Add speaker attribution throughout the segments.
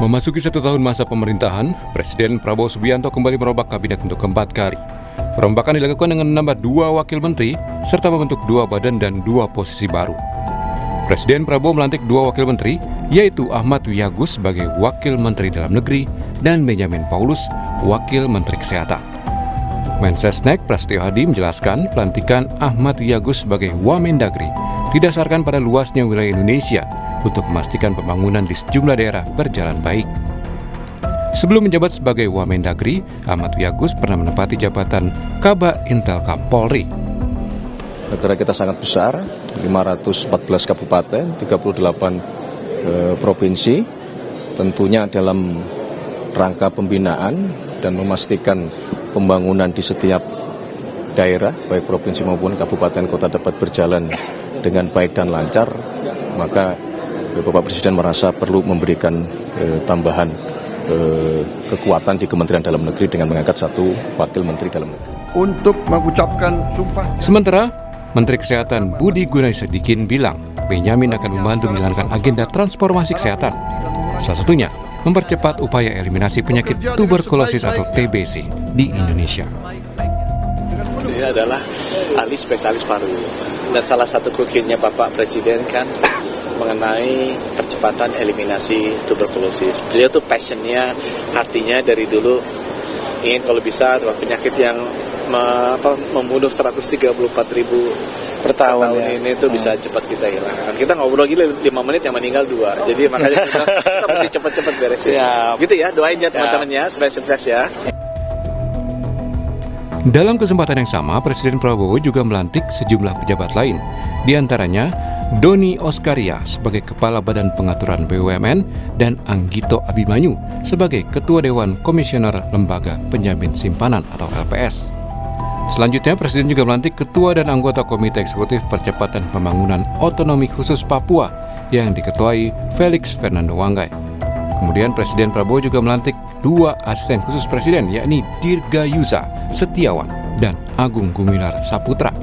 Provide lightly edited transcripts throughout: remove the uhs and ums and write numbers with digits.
Speaker 1: Memasuki 1 tahun masa pemerintahan, Presiden Prabowo Subianto kembali merombak kabinet untuk keempat kali. Perombakan dilakukan dengan menambah 2 wakil menteri, serta membentuk 2 badan dan 2 posisi baru. Presiden Prabowo melantik 2 wakil menteri, yaitu Ahmad Wiyagus sebagai Wakil Menteri Dalam Negeri dan Benjamin Paulus, Wakil Menteri Kesehatan. Mensesnek Prasetyo Hadi menjelaskan pelantikan Ahmad Wiyagus sebagai Wamendagri didasarkan pada luasnya wilayah Indonesia untuk memastikan pembangunan di sejumlah daerah berjalan baik. Sebelum menjabat sebagai Wamendagri, Ahmad Wiyagus pernah menempati jabatan Kaba Intelkam Polri.
Speaker 2: Negara kita sangat besar, 514 kabupaten, 38 provinsi, tentunya dalam rangka pembinaan dan memastikan pembangunan di setiap daerah, baik provinsi maupun kabupaten kota dapat berjalan dengan baik dan lancar, maka Bapak Presiden merasa perlu memberikan tambahan kekuatan di Kementerian Dalam Negeri dengan mengangkat 1 Wakil Menteri Dalam Negeri.
Speaker 3: Untuk mengucapkan sumpah.
Speaker 1: Sementara, Menteri Kesehatan Budi Gunadisadikin bilang Benyamin akan membantu menjalankan agenda transformasi kesehatan. Salah satunya, mempercepat upaya eliminasi penyakit tuberkulosis atau TBC di Indonesia.
Speaker 4: Dia adalah ahli spesialis paru. Dan salah satu kukinya Bapak Presiden kan mengenai percepatan eliminasi tuberkulosis. Beliau tuh passionnya, hatinya dari dulu ingin kalau bisa penyakit yang membunuh 134.000 per tahun ini tuh bisa cepat kita hilangkan. Kita ngobrol gila 5 menit yang meninggal 2. Jadi makanya kita mesti cepat-cepat beresin. Gitu ya, doain ya teman-temannya supaya sukses ya.
Speaker 1: Dalam kesempatan yang sama, Presiden Prabowo juga melantik sejumlah pejabat lain, di antaranya Doni Oskaria sebagai Kepala Badan Pengaturan BUMN dan Anggito Abimanyu sebagai Ketua Dewan Komisioner Lembaga Penjamin Simpanan atau LPS. Selanjutnya, Presiden juga melantik Ketua dan anggota Komite Eksekutif Percepatan Pembangunan Otonomi Khusus Papua yang diketuai Felix Fernando Wanggai. Kemudian Presiden Prabowo juga melantik 2 asisten khusus Presiden, yakni Dirgayusa Setiawan dan Agung Gumilar Saputra.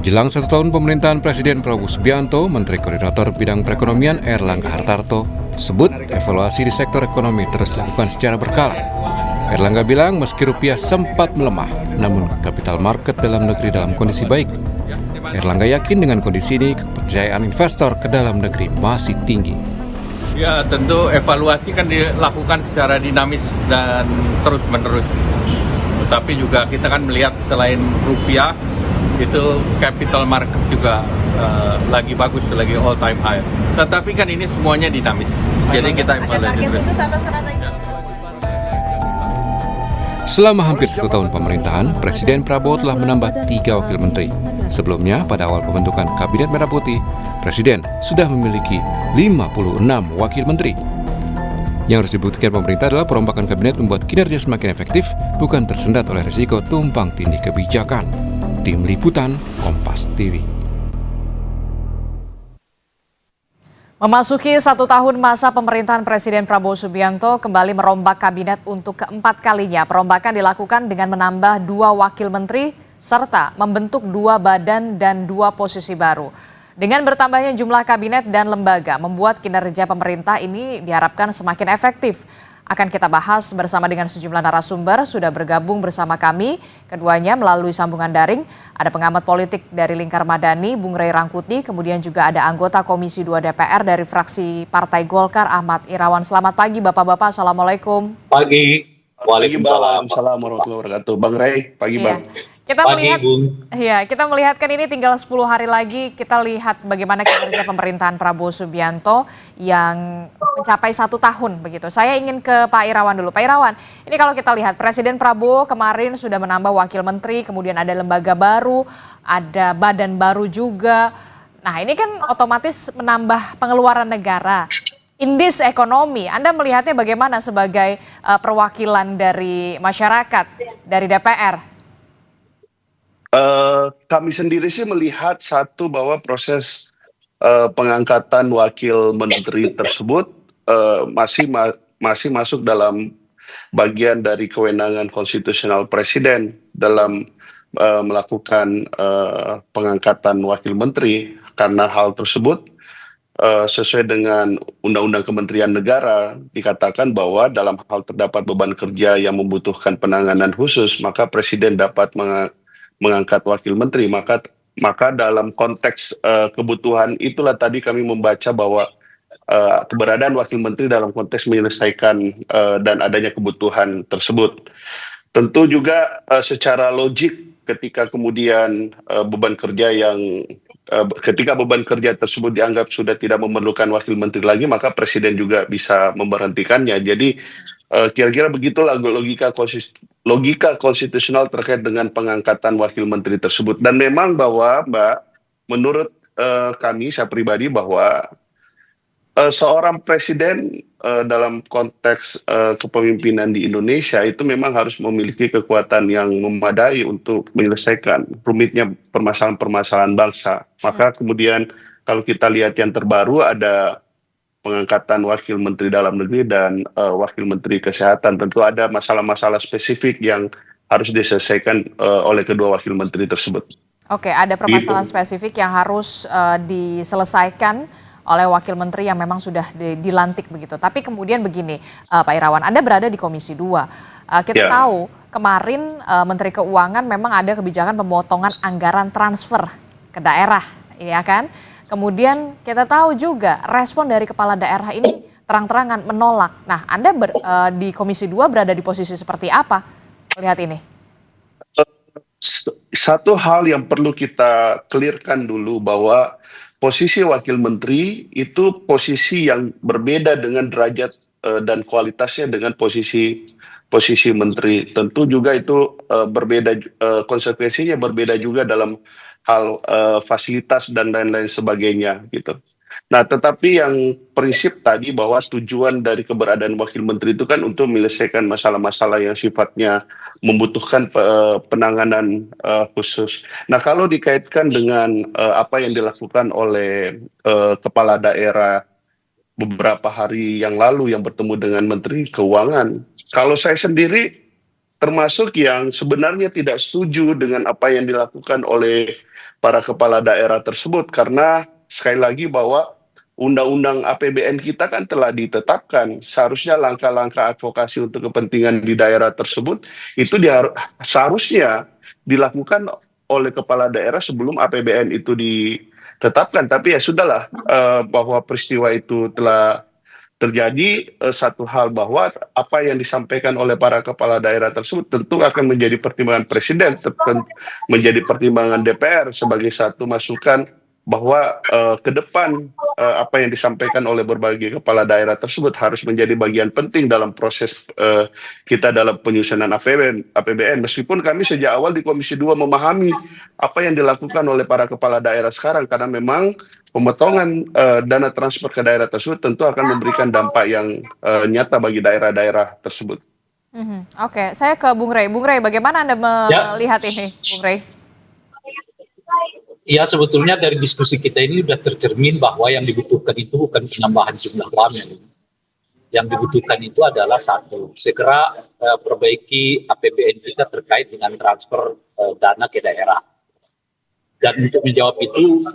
Speaker 1: Jelang 1 tahun pemerintahan Presiden Prabowo Subianto, Menteri Koordinator Bidang Perekonomian Erlangga Hartarto sebut evaluasi di sektor ekonomi terus dilakukan secara berkala. Erlangga bilang meski rupiah sempat melemah, namun capital market dalam negeri dalam kondisi baik. Erlangga yakin dengan kondisi ini kepercayaan investor ke dalam negeri masih tinggi.
Speaker 5: Ya, tentu evaluasi kan dilakukan secara dinamis dan terus-menerus. Tetapi juga kita kan melihat selain rupiah, itu capital market juga lagi bagus, lagi all time high. Tetapi kan ini semuanya dinamis. Jadi kita evaluasi. Ada target khusus atau strategi?
Speaker 1: Selama hampir 1 tahun pemerintahan, Presiden Prabowo telah menambah 3 wakil menteri. Sebelumnya, pada awal pembentukan Kabinet Merah Putih, Presiden sudah memiliki 56 wakil menteri. Yang harus dibuktikan pemerintah adalah perombakan kabinet membuat kinerja semakin efektif, bukan tersendat oleh risiko tumpang tindih kebijakan. Tim Liputan, Kompas TV.
Speaker 6: Memasuki 1 tahun masa pemerintahan Presiden Prabowo Subianto kembali merombak kabinet untuk keempat kalinya. Perombakan dilakukan dengan menambah 2 wakil menteri serta membentuk 2 badan dan 2 posisi baru. Dengan bertambahnya jumlah kabinet dan lembaga membuat kinerja pemerintah ini diharapkan semakin efektif. Akan kita bahas bersama dengan sejumlah narasumber, sudah bergabung bersama kami, keduanya melalui sambungan daring. Ada pengamat politik dari Lingkar Madani, Bung Ray Rangkuti, kemudian juga ada anggota Komisi 2 DPR dari fraksi Partai Golkar, Ahmad Irawan. Selamat pagi Bapak-Bapak, Assalamualaikum.
Speaker 7: Pagi.
Speaker 8: Waalaikumsalam warahmatullahi wabarakatuh. Bang Ray, pagi Bang.
Speaker 6: Kita melihatkan ini tinggal 10 hari lagi, kita lihat bagaimana kinerja pemerintahan Prabowo Subianto yang mencapai 1 tahun begitu. Saya ingin ke Pak Irawan dulu. Pak Irawan, ini kalau kita lihat Presiden Prabowo kemarin sudah menambah wakil menteri, kemudian ada lembaga baru, ada badan baru juga. Nah, ini kan otomatis menambah pengeluaran negara. Indeks ekonomi, Anda melihatnya bagaimana sebagai perwakilan dari masyarakat, dari DPR?
Speaker 8: Kami sendiri sih melihat satu bahwa proses pengangkatan wakil menteri tersebut masih masuk dalam bagian dari kewenangan konstitusional Presiden dalam melakukan pengangkatan wakil menteri. Karena hal tersebut sesuai dengan Undang-Undang Kementerian Negara dikatakan bahwa dalam hal terdapat beban kerja yang membutuhkan penanganan khusus, maka Presiden dapat mengangkat wakil menteri. Maka dalam konteks kebutuhan itulah tadi kami membaca bahwa keberadaan wakil menteri dalam konteks menyelesaikan dan adanya kebutuhan tersebut. Tentu juga secara logik ketika kemudian ketika beban kerja tersebut dianggap sudah tidak memerlukan wakil menteri lagi, maka Presiden juga bisa memberhentikannya. Jadi kira-kira begitulah logika konstitusional terkait dengan pengangkatan wakil menteri tersebut. Dan memang bahwa Mbak, menurut kami, saya pribadi, bahwa seorang presiden dalam konteks kepemimpinan di Indonesia itu memang harus memiliki kekuatan yang memadai untuk menyelesaikan rumitnya permasalahan-permasalahan bangsa. Maka kemudian kalau kita lihat yang terbaru ada pengangkatan wakil menteri dalam negeri dan wakil menteri kesehatan. Tentu ada masalah-masalah spesifik yang harus diselesaikan oleh kedua wakil menteri tersebut.
Speaker 6: Oke, ada permasalahan spesifik yang harus diselesaikan oleh wakil menteri yang memang sudah dilantik begitu. Tapi kemudian begini, Pak Irawan, Anda berada di Komisi 2. Kita tahu kemarin Menteri Keuangan memang ada kebijakan pemotongan anggaran transfer ke daerah, ya kan? Kemudian kita tahu juga respon dari kepala daerah ini terang-terangan menolak. Nah, Anda di Komisi 2 berada di posisi seperti apa melihat ini?
Speaker 8: Satu hal yang perlu kita clearkan dulu bahwa posisi wakil menteri itu posisi yang berbeda dengan derajat dan kualitasnya dengan posisi menteri. Tentu juga itu berbeda, konsekuensinya berbeda juga dalam hal fasilitas dan lain-lain sebagainya gitu. Nah, tetapi yang prinsip tadi bahwa tujuan dari keberadaan wakil menteri itu kan untuk menyelesaikan masalah-masalah yang sifatnya membutuhkan penanganan khusus. Nah, kalau dikaitkan dengan apa yang dilakukan oleh kepala daerah beberapa hari yang lalu yang bertemu dengan Menteri Keuangan, kalau saya sendiri termasuk yang sebenarnya tidak setuju dengan apa yang dilakukan oleh para kepala daerah tersebut, karena sekali lagi bahwa Undang-Undang APBN kita kan telah ditetapkan. Seharusnya langkah-langkah advokasi untuk kepentingan di daerah tersebut itu seharusnya dilakukan oleh kepala daerah sebelum APBN itu ditetapkan. Tapi ya sudahlah, bahwa peristiwa itu telah terjadi. Satu hal bahwa apa yang disampaikan oleh para kepala daerah tersebut tentu akan menjadi pertimbangan Presiden, menjadi pertimbangan DPR sebagai satu masukan bahwa ke depan apa yang disampaikan oleh berbagai kepala daerah tersebut harus menjadi bagian penting dalam proses kita dalam penyusunan APBN. Meskipun kami sejak awal di Komisi 2 memahami apa yang dilakukan oleh para kepala daerah sekarang, karena memang pemotongan dana transfer ke daerah tersebut tentu akan memberikan dampak yang nyata bagi daerah-daerah tersebut.
Speaker 6: Oke, saya ke Bung Rey. Bung Rey, bagaimana Anda melihat ini, Bung Rey?
Speaker 7: Ya, sebetulnya dari diskusi kita ini sudah tercermin bahwa yang dibutuhkan itu bukan penambahan jumlah wamen. Yang dibutuhkan itu adalah satu, segera perbaiki APBN kita terkait dengan transfer dana ke daerah. Dan untuk menjawab itu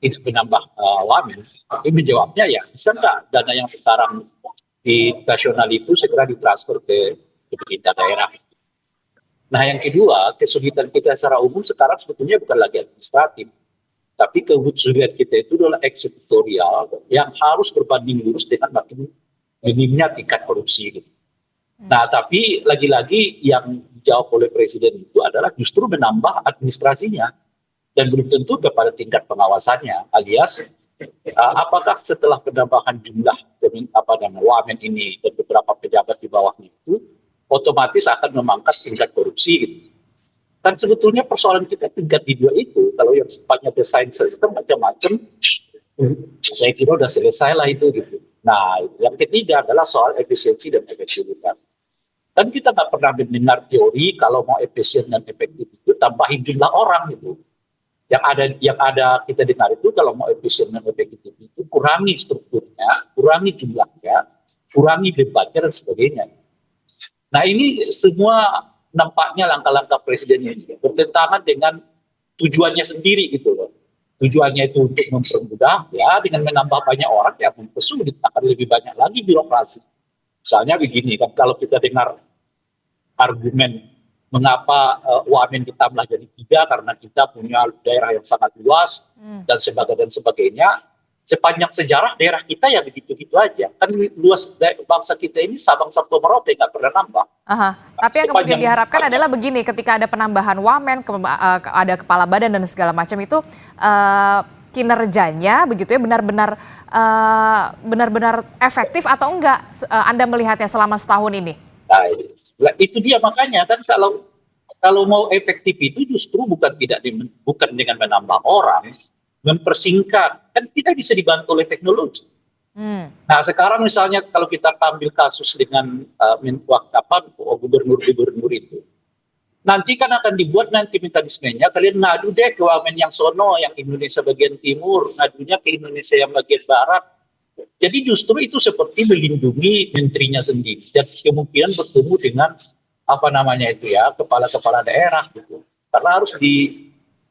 Speaker 7: tidak menambah wamen, tapi menjawabnya ya bisa nggak dana yang sekarang di nasional itu segera ditransfer ke pemerintah daerah. Nah, yang kedua, kesulitan kita secara umum sekarang sebetulnya bukan lagi administratif, tapi kesulitan kita itu adalah eksekutorial yang harus berbanding lurus dengan makin minimnya tingkat korupsi. Nah, tapi lagi-lagi yang dijawab oleh Presiden itu adalah justru menambah administrasinya dan belum tentu kepada tingkat pengawasannya, alias apakah setelah penambahan jumlah wamen ini dan beberapa pejabat di bawahnya itu otomatis akan memangkas tingkat korupsi gitu. Kan sebetulnya persoalan kita tingkat di dua itu, kalau yang sifatnya desain sistem macam-macam, saya kira udah selesai lah itu gitu. Nah, yang ketiga adalah soal efisiensi dan efektivitas. Kan kita nggak pernah mendengar teori kalau mau efisien dan efektif itu tambahin jumlah orang gitu. Yang ada kita dengar itu kalau mau efisien dan efektif itu kurangi strukturnya, kurangi jumlahnya, kurangi bebannya dan sebagainya. Nah, ini semua nampaknya langkah-langkah Presiden ini bertentangan dengan tujuannya sendiri gitu loh. tujuannya itu untuk mempermudah, ya dengan menambah banyak orang ya mempersulit, akan lebih banyak lagi birokrasi. Misalnya begini kan, kalau kita dengar argumen mengapa UAMN ditambah jadi 3 karena kita punya daerah yang sangat luas dan sebagainya. Sepanjang sejarah daerah kita ya begitu-gitu aja. Kan luas bangsa kita ini Sabang sampai Merauke nggak pernah nambah.
Speaker 6: Aha. Tapi yang kemudian diharapkan adalah begini, ketika ada penambahan wamen, ada kepala badan dan segala macam itu kinerjanya begitu ya benar-benar efektif atau enggak Anda melihatnya selama setahun ini?
Speaker 7: Nah, itu dia makanya kan kalau mau efektif itu justru bukan dengan menambah orang, mempersingkat, kan kita bisa dibantu oleh teknologi. Nah sekarang misalnya kalau kita ambil kasus dengan gubernur-gubernur itu, nanti kan akan dibuat nanti mekanismenya, kalian ngadu deh ke wamen yang sono, yang Indonesia bagian timur, ngadunya ke Indonesia yang bagian barat. Jadi justru itu seperti melindungi menterinya sendiri dan kemungkinan bertemu dengan kepala-kepala daerah gitu. Karena harus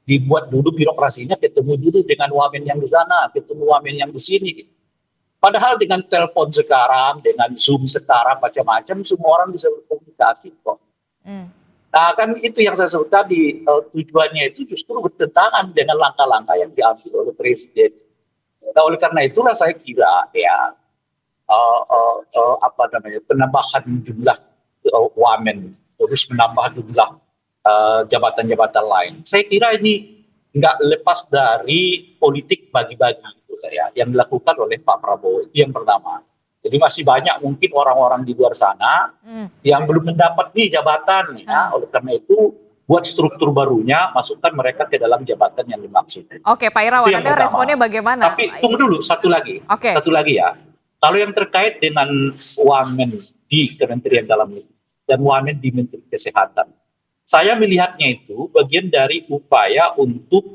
Speaker 7: dibuat dulu birokrasinya, ketemu dulu dengan wamen yang di sana, ketemu wamen yang di sini gitu. Padahal dengan telepon sekarang, dengan Zoom sekarang, macam-macam, semua orang bisa berkomunikasi kok. Nah kan itu yang saya sebut tadi, tujuannya itu justru bertentangan dengan langkah-langkah yang diambil oleh Presiden. Nah oleh karena itulah saya kira ya penambahan jumlah wamen, terus menambah jumlah jabatan-jabatan lain. Saya kira ini nggak lepas dari politik bagi-bagi gitu ya, yang dilakukan oleh Pak Prabowo. Itu yang pertama. Jadi masih banyak mungkin orang-orang di luar sana yang belum mendapat nih jabatan. Ya. Oleh karena itu buat struktur barunya, masukkan mereka ke dalam jabatan yang dimaksud.
Speaker 6: Oke, Pak Irawan, Anda responnya bagaimana?
Speaker 7: Tapi tunggu dulu, satu lagi ya. Kalau yang terkait dengan wamen di Kementerian Dalam Negeri dan wamen di Menteri Kesehatan, saya melihatnya itu bagian dari upaya untuk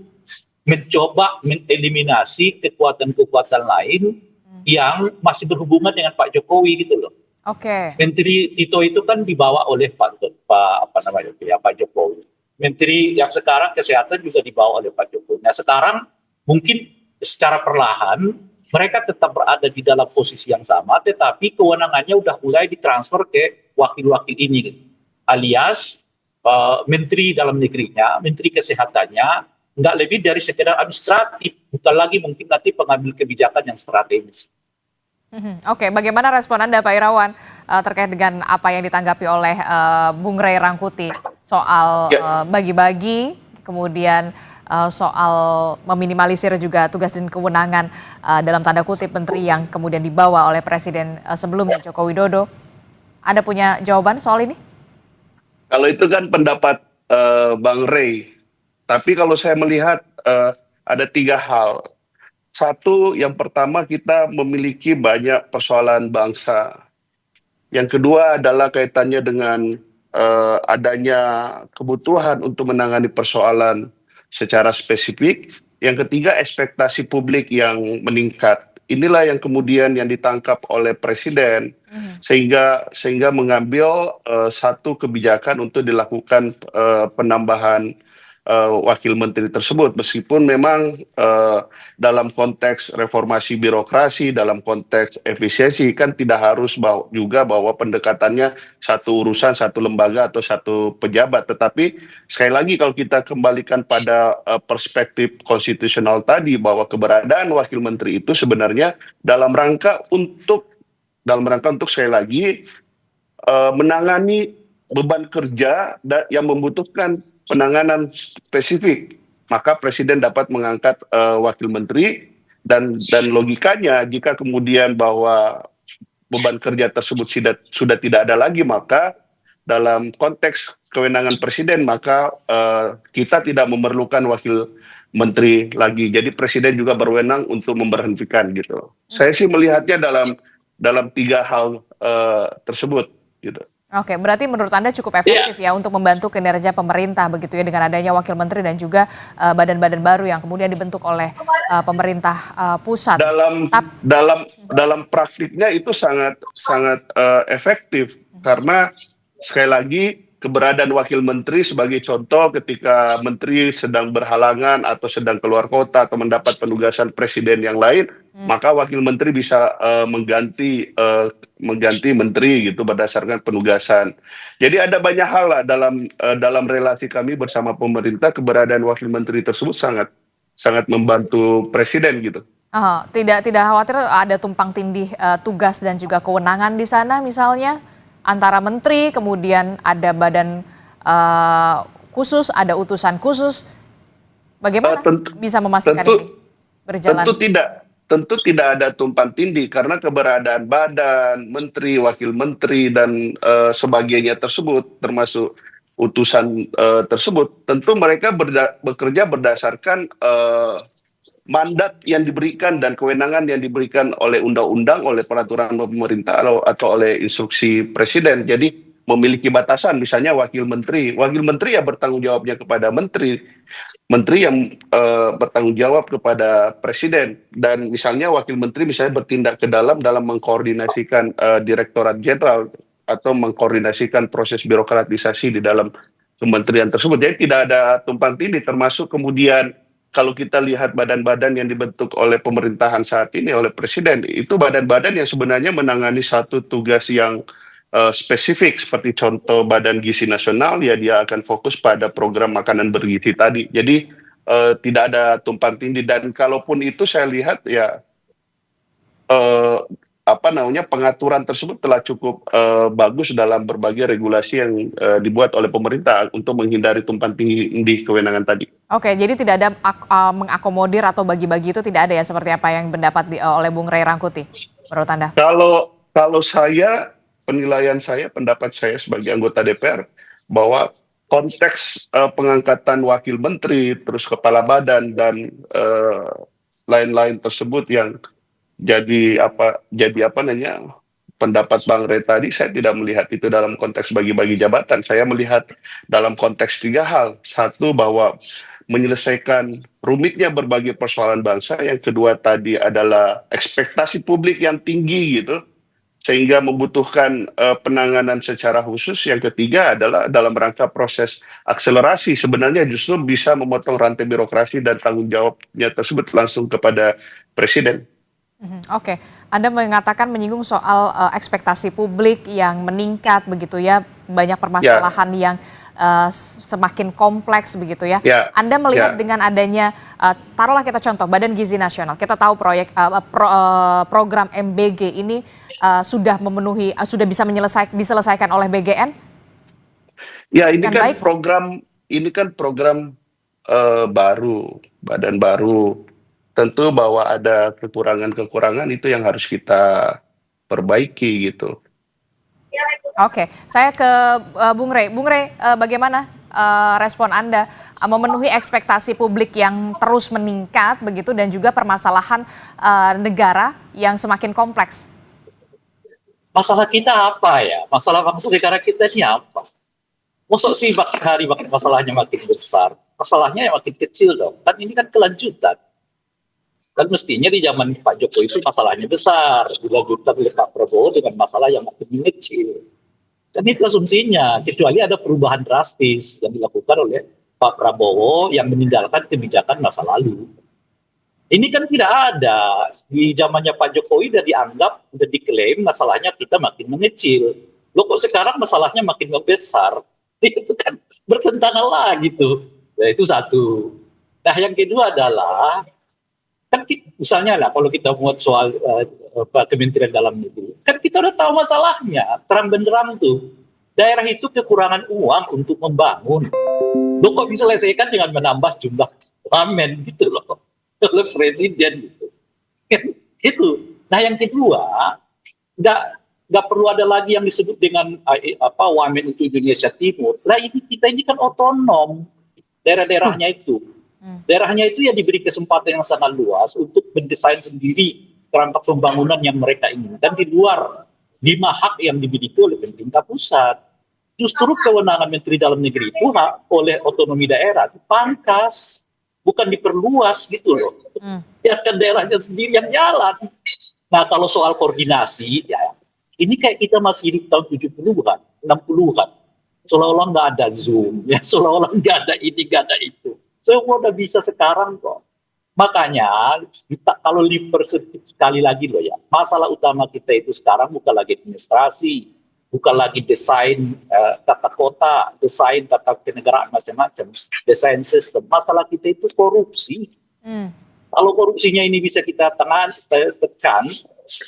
Speaker 7: mencoba mengeliminasi kekuatan-kekuatan lain yang masih berhubungan dengan Pak Jokowi gitu loh.
Speaker 6: Oke.
Speaker 7: Menteri Tito itu kan dibawa oleh Pak Jokowi. Menteri yang sekarang kesehatan juga dibawa oleh Pak Jokowi. Nah sekarang mungkin secara perlahan mereka tetap berada di dalam posisi yang sama, tetapi kewenangannya udah mulai ditransfer ke wakil-wakil ini, gitu. Alias Menteri Dalam Negerinya, Menteri Kesehatannya nggak lebih dari sekedar administratif, bukan lagi mungkin nanti pengambil kebijakan yang strategis.
Speaker 6: Oke, bagaimana respon Anda Pak Irawan terkait dengan apa yang ditanggapi oleh Bung Ray Rangkuti soal bagi-bagi, kemudian soal meminimalisir juga tugas dan kewenangan dalam tanda kutip menteri yang kemudian dibawa oleh Presiden sebelumnya Joko Widodo. Anda punya jawaban soal ini?
Speaker 8: Kalau itu kan pendapat Bang Ray, tapi kalau saya melihat ada 3 hal. Satu, yang pertama kita memiliki banyak persoalan bangsa. Yang kedua adalah kaitannya dengan adanya kebutuhan untuk menangani persoalan secara spesifik. Yang ketiga, ekspektasi publik yang meningkat. Inilah yang kemudian yang ditangkap oleh Presiden sehingga mengambil satu kebijakan untuk dilakukan penambahan wakil menteri tersebut, meskipun memang dalam konteks reformasi birokrasi, dalam konteks efisiensi kan tidak harus juga bahwa pendekatannya satu urusan, satu lembaga atau satu pejabat, tetapi sekali lagi kalau kita kembalikan pada perspektif konstitusional tadi bahwa keberadaan wakil menteri itu sebenarnya dalam rangka untuk sekali lagi menangani beban kerja yang membutuhkan penanganan spesifik, maka Presiden dapat mengangkat wakil menteri dan logikanya jika kemudian bahwa beban kerja tersebut sudah tidak ada lagi, maka dalam konteks kewenangan Presiden maka kita tidak memerlukan wakil menteri lagi. Jadi Presiden juga berwenang untuk memberhentikan gitu. Saya sih melihatnya dalam 3 hal tersebut gitu.
Speaker 6: Oke, berarti menurut Anda cukup efektif ya untuk membantu kinerja pemerintah begitu ya dengan adanya wakil menteri dan juga badan-badan baru yang kemudian dibentuk oleh pemerintah pusat.
Speaker 8: Dalam praktiknya itu sangat efektif karena sekali lagi keberadaan wakil menteri sebagai contoh ketika menteri sedang berhalangan atau sedang keluar kota atau mendapat penugasan presiden yang lain, maka wakil menteri bisa mengganti menteri gitu berdasarkan penugasan. Jadi ada banyak hal lah dalam relasi kami bersama pemerintah, keberadaan wakil menteri tersebut sangat membantu presiden gitu.
Speaker 6: Tidak khawatir ada tumpang tindih tugas dan juga kewenangan di sana misalnya antara menteri, kemudian ada badan khusus, ada utusan khusus. Bagaimana bisa memastikan ini berjalan?
Speaker 8: Tentu tidak ada tumpang tindih karena keberadaan badan, menteri, wakil menteri dan sebagainya tersebut termasuk utusan tersebut, tentu mereka bekerja berdasarkan mandat yang diberikan dan kewenangan yang diberikan oleh undang-undang, oleh peraturan pemerintah atau oleh instruksi presiden. Jadi memiliki batasan, misalnya wakil menteri ya bertanggung jawabnya kepada menteri yang bertanggung jawab kepada presiden, dan misalnya wakil menteri misalnya bertindak ke dalam mengkoordinasikan direktorat jenderal atau mengkoordinasikan proses birokratisasi di dalam kementerian tersebut. Jadi tidak ada tumpang tindih, termasuk kemudian kalau kita lihat badan-badan yang dibentuk oleh pemerintahan saat ini oleh presiden, itu badan-badan yang sebenarnya menangani satu tugas yang spesifik, seperti contoh Badan Gizi Nasional, ya dia akan fokus pada program makanan bergizi tadi. Jadi tidak ada tumpang tindih, dan kalaupun itu saya lihat ya pengaturan tersebut telah cukup bagus dalam berbagai regulasi yang dibuat oleh pemerintah untuk menghindari tumpang tindih kewenangan tadi.
Speaker 6: Oke, jadi tidak ada mengakomodir atau bagi-bagi itu tidak ada ya, seperti apa yang pendapat oleh Bung Ray Rangkuti menurut Anda?
Speaker 8: Kalau saya, pendapat saya sebagai anggota DPR bahwa konteks pengangkatan wakil menteri, terus kepala badan dan lain-lain tersebut yang jadi pendapat Bang Ray tadi, saya tidak melihat itu dalam konteks bagi-bagi jabatan. Saya melihat dalam konteks 3 hal. Satu, bahwa menyelesaikan rumitnya berbagai persoalan bangsa. Yang kedua tadi adalah ekspektasi publik yang tinggi gitu, sehingga membutuhkan penanganan secara khusus. Yang ketiga adalah dalam rangka proses akselerasi, sebenarnya justru bisa memotong rantai birokrasi dan tanggung jawabnya tersebut langsung kepada presiden.
Speaker 6: Oke, Anda mengatakan menyinggung soal ekspektasi publik yang meningkat begitu ya, banyak permasalahan yang semakin kompleks begitu ya. Anda melihat dengan adanya, taruhlah kita contoh Badan Gizi Nasional, kita tahu program MBG ini sudah memenuhi, sudah bisa diselesaikan oleh BGN?
Speaker 8: Ya, ini kan program baru, badan baru. Tentu bahwa ada kekurangan-kekurangan itu yang harus kita perbaiki gitu.
Speaker 6: Oke, saya ke Bung Ray. Bung Ray, bagaimana respon Anda memenuhi ekspektasi publik yang terus meningkat begitu dan juga permasalahan negara yang semakin kompleks?
Speaker 7: Masalah kita apa ya? Masalah bangsa negara kita ini apa? Maksud sih makin hari masalahnya makin besar, masalahnya yang makin kecil dong. Kan ini kan kelanjutan. Kan mestinya di zaman Pak Jokowi itu masalahnya besar, dilanjutkan oleh Pak Prabowo dengan masalah yang makin mengecil. Dan itu asumsinya, kecuali ada perubahan drastis yang dilakukan oleh Pak Prabowo yang meninggalkan kebijakan masa lalu. Ini kan tidak ada. Di zamannya Pak Jokowi sudah dianggap, sudah diklaim masalahnya kita makin mengecil. Loh kok sekarang masalahnya makin membesar? Itu kan bertentangan lah gitu. Nah, itu satu. Nah yang kedua adalah, kan misalnya lah kalau kita buat soal Kementerian Dalam Negeri, kan kita udah tahu masalahnya, terang benderang tuh. Daerah itu kekurangan uang untuk membangun. Loh kok diselesaikan dengan menambah jumlah wamen gitu loh, oleh presiden gitu. Kan itu. Nah yang kedua, nggak perlu ada lagi yang disebut dengan wamen itu Indonesia Timur. Nah kita ini kan otonom daerah-daerahnya itu. Daerahnya itu ya diberi kesempatan yang sangat luas untuk mendesain sendiri kerangka pembangunan yang mereka inginkan di luar 5 hak yang dimiliki oleh pemerintah pusat. Justru kewenangan Menteri Dalam Negeri itu hak oleh otonomi daerah dipangkas, bukan diperluas gitu loh. Biarkan daerahnya sendiri yang jalan. Nah kalau soal koordinasi, ya ini kayak kita masih di tahun 70-an, 60-an. seolah-olah nggak ada Zoom, ya seolah-olah nggak ada ini, nggak ada itu. Semua udah bisa sekarang kok. Makanya kita kalau sekali lagi loh ya, masalah utama kita itu sekarang bukan lagi administrasi, bukan lagi desain tata kota, desain tata kenegaraan macam-macam, desain sistem. Masalah kita itu korupsi. Kalau korupsinya ini bisa kita tekan,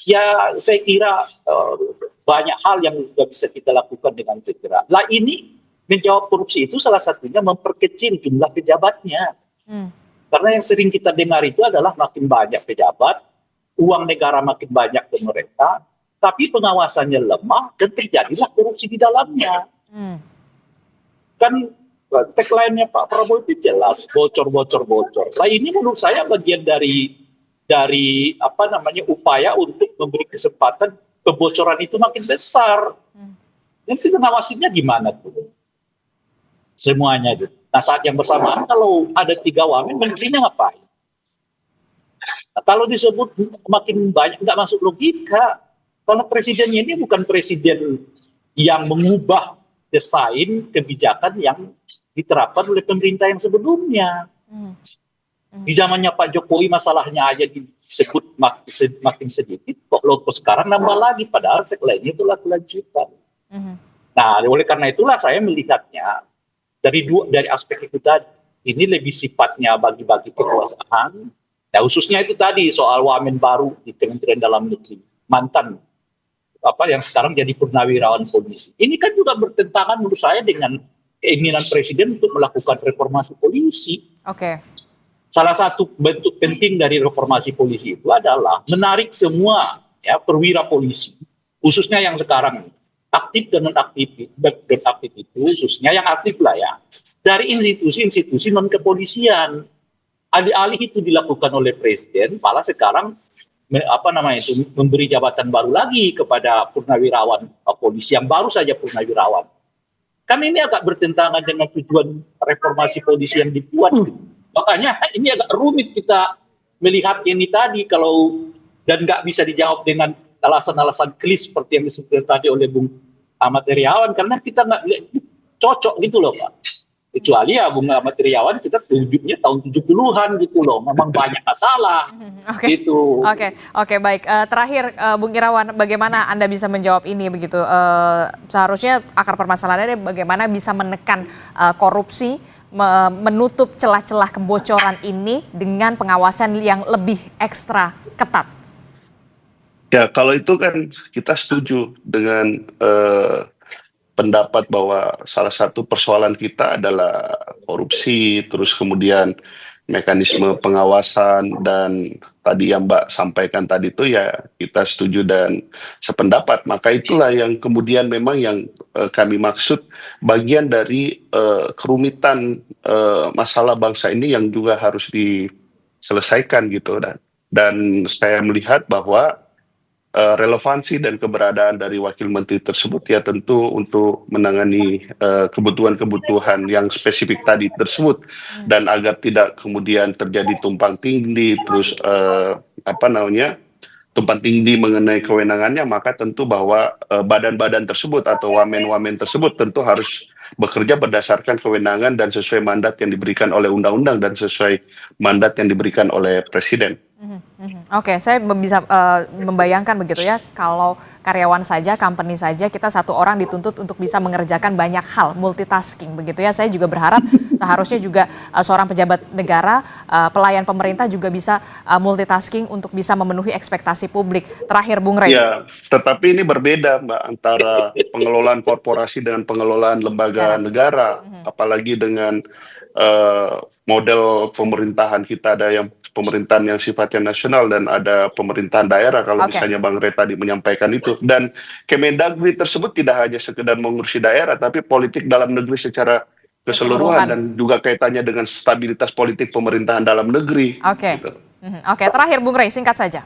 Speaker 7: ya saya kira banyak hal yang juga bisa kita lakukan dengan segera. Lah ini menjawab korupsi itu salah satunya memperkecil jumlah pejabatnya. Karena yang sering kita dengar itu adalah makin banyak pejabat, uang negara makin banyak ke mereka, tapi pengawasannya lemah dan terjadilah korupsi di dalamnya. Kan tagline-nya Pak Prabowo itu jelas, bocor. Nah ini menurut saya bagian dari upaya untuk memberi kesempatan kebocoran itu makin besar. Dan kita ngawasinya gimana tuh? Semuanya gitu. Nah saat yang bersamaan kalau ada 3 wamen, menterinya ngapain? Nah, kalau disebut makin banyak, nggak masuk logika. Kalau presidennya ini bukan presiden yang mengubah desain kebijakan yang diterapkan oleh pemerintah yang sebelumnya. Di zamannya Pak Jokowi masalahnya aja disebut makin sedikit, kok sekarang nambah lagi, padahal lainnya itu lanjutan. Nah oleh karena itulah saya melihatnya, dari aspek itu tadi, ini lebih sifatnya bagi-bagi kekuasaan. Nah, khususnya itu tadi soal wamen baru di Kementerian Dalam Negeri, mantan yang sekarang jadi purnawirawan polisi. Ini kan juga bertentangan menurut saya dengan keinginan Presiden untuk melakukan reformasi polisi. Salah satu bentuk penting dari reformasi polisi itu adalah menarik semua perwira polisi, khususnya yang sekarang aktif dan non-aktif itu, khususnya yang aktif lah ya, dari institusi-institusi non-kepolisian. Alih-alih itu dilakukan oleh Presiden, malah sekarang memberi jabatan baru lagi kepada purnawirawan polisi yang baru saja purnawirawan. Kan ini agak bertentangan dengan tujuan reformasi polisi yang dibuat. Makanya ini agak rumit kita melihat ini tadi dan nggak bisa dijawab dengan alasan-alasan klis seperti yang disebutkan tadi oleh Bung Ahmad Heriawan, karena kita nggak cocok gitu loh Pak. Kecuali ya Bung Ahmad Heriawan kita tunjuknya tahun 70-an gitu loh, memang banyak masalah gitu.
Speaker 6: Oke, baik. Terakhir Bung Irawan, bagaimana Anda bisa menjawab ini begitu? Seharusnya akar permasalahannya bagaimana bisa menekan korupsi, menutup celah-celah kebocoran ini dengan pengawasan yang lebih ekstra ketat.
Speaker 8: Ya, kalau itu kan kita setuju dengan pendapat bahwa salah satu persoalan kita adalah korupsi, terus kemudian mekanisme pengawasan, dan tadi yang Mbak sampaikan tadi itu ya kita setuju dan sependapat. Maka itulah yang kemudian memang yang kami maksud bagian dari kerumitan masalah bangsa ini yang juga harus diselesaikan gitu. Dan saya melihat bahwa relevansi dan keberadaan dari wakil menteri tersebut ya tentu untuk menangani kebutuhan-kebutuhan yang spesifik tadi tersebut, dan agar tidak kemudian terjadi tumpang tindih terus tumpang tindih mengenai kewenangannya, maka tentu bahwa badan-badan tersebut atau wamen-wamen tersebut tentu harus bekerja berdasarkan kewenangan dan sesuai mandat yang diberikan oleh undang-undang dan sesuai mandat yang diberikan oleh Presiden.
Speaker 6: Oke, saya bisa membayangkan begitu ya, kalau karyawan saja, company saja, kita satu orang dituntut untuk bisa mengerjakan banyak hal, multitasking begitu ya. Saya juga berharap seharusnya juga seorang pejabat negara, pelayan pemerintah juga bisa multitasking untuk bisa memenuhi ekspektasi publik. Terakhir Bung Rey.
Speaker 8: Ya, tetapi ini berbeda Mbak antara pengelolaan korporasi dengan pengelolaan lembaga negara, apalagi dengan model pemerintahan kita, ada yang pemerintahan yang sifatnya nasional dan ada pemerintahan daerah kalau misalnya Bang Rey tadi menyampaikan itu. Dan Kemendagri tersebut tidak hanya sekedar mengurusi daerah, tapi politik dalam negeri secara keseluruhan dan juga kaitannya dengan stabilitas politik pemerintahan dalam negeri. Gitu.
Speaker 6: Terakhir Bung Rey, singkat saja.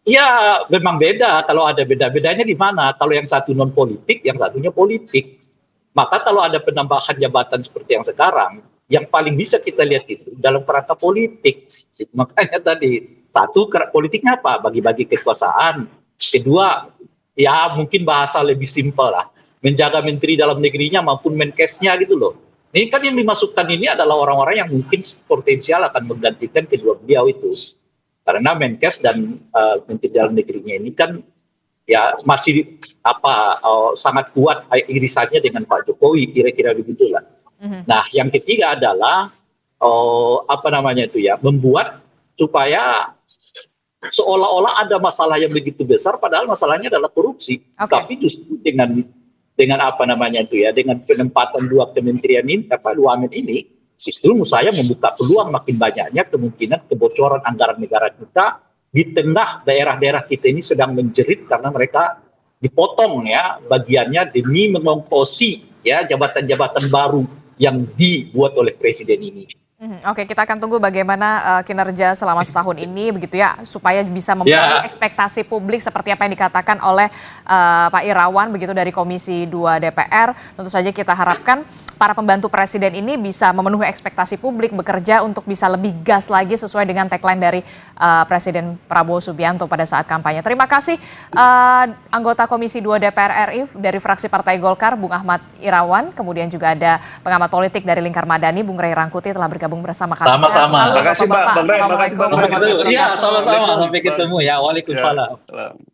Speaker 7: Ya memang beda, kalau ada beda-bedanya di mana? Kalau yang satu non politik, yang satunya politik. Maka kalau ada penambahan jabatan seperti yang sekarang, yang paling bisa kita lihat itu dalam kerangka politik. Makanya tadi, satu politiknya apa? Bagi-bagi kekuasaan. Kedua, ya mungkin bahasa lebih simpel lah. menjaga menteri dalam negerinya maupun Menkesnya gitu loh. Ini kan yang dimasukkan ini adalah orang-orang yang mungkin potensial akan menggantikan kedua beliau itu. Karena Menkes dan menteri dalam negerinya ini kan ya masih sangat kuat irisannya dengan Pak Jokowi, kira-kira begitulah. Nah, yang ketiga adalah membuat supaya seolah-olah ada masalah yang begitu besar, padahal masalahnya adalah korupsi. Tapi justru dengan dengan penempatan dua kementerian ini, dua men ini, justru menurut saya membuka peluang makin banyaknya kemungkinan kebocoran anggaran negara kita di tengah daerah-daerah kita ini sedang menjerit karena mereka dipotong ya bagiannya demi mengongkosi ya jabatan-jabatan baru yang dibuat oleh presiden ini.
Speaker 6: Oke, kita akan tunggu bagaimana kinerja selama setahun ini begitu ya, supaya bisa memenuhi ekspektasi publik seperti apa yang dikatakan oleh Pak Irawan begitu dari Komisi 2 DPR. Tentu saja kita harapkan para pembantu presiden ini bisa memenuhi ekspektasi publik, bekerja untuk bisa lebih gas lagi sesuai dengan tagline dari Presiden Prabowo Subianto pada saat kampanye. Terima kasih anggota Komisi 2 DPR RI dari fraksi Partai Golkar, Bung Ahmad Irawan, kemudian juga ada pengamat politik dari Lingkar Madani, Bung Ray Rangkuti telah bergabung bersama kami.
Speaker 7: Sama-sama.
Speaker 8: Terima kasih, Pak.
Speaker 6: Assalamualaikum.
Speaker 7: Iya, sama-sama. Sampai ketemu ya. Waalaikumsalam.